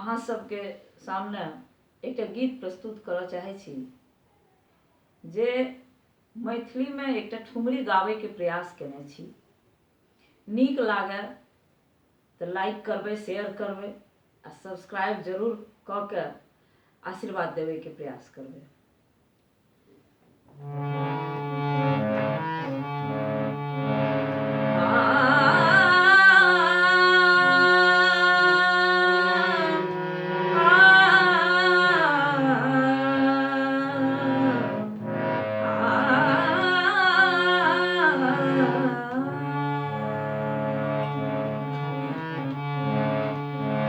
अहाँ सबके सामने एक गीत प्रस्तुत करऽ चाहै छी जे मैथिली में एक ठुमरी गावे के प्रयास केने छी। नीक लागे तो लाइक करबे, शेयर करबे आ सब्सक्राइब जरूर क के आशीर्वाद देवे के प्रयास करबे।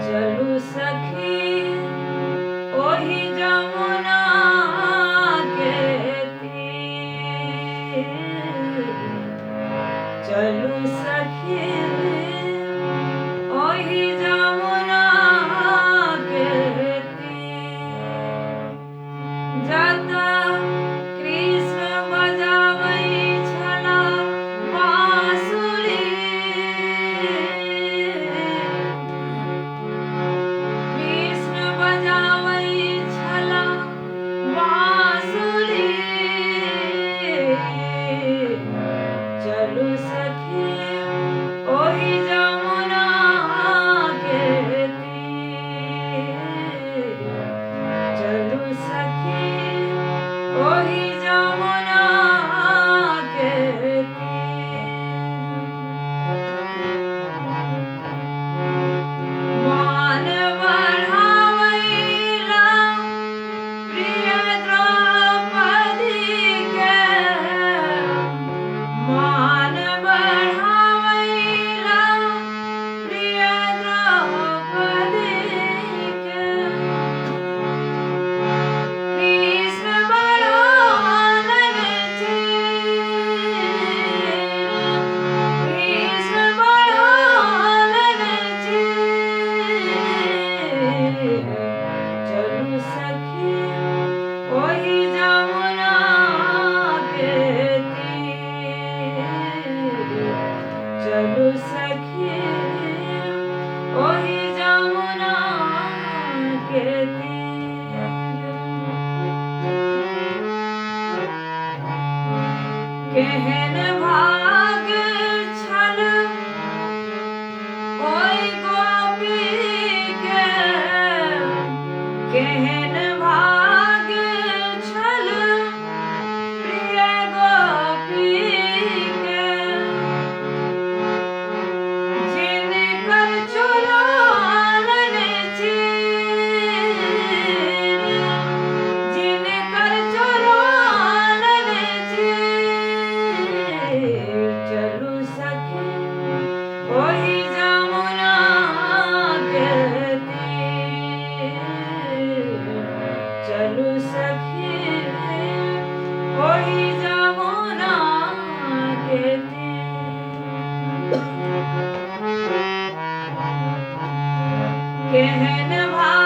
चलू सखी ओही जमुना के तीर, चलू सखी ओही जमुना के तीर, जतऽ कृष्ण बजाबै छला बांसुरी, कृष्ण बजाबै छला बांसुरी। चलू सखी ओही जमुना के तीर, चलू सखी ओही जमुना के तीर। मान बढ़ावै ला प्रिय द्रौपदी के, मान बढ़ावै ला प्रिय द्रौपदी के, कृष्ण बढ़ालन चीर, कृष्ण बढ़ालन चीर। चलू सखी ओही जमुना के तीर, चलू सखी ओही जमुना के तीर। केहन भाग छल ओइ गोपी के, केहन भाग छल प्रिय गोपी के, जिनकर चोलालन चीर, जिनकर चोलालन चीर। चलू सखी ओही जमुना के तीर, चलू सखी ओही जमुना के तीर। केहन भाग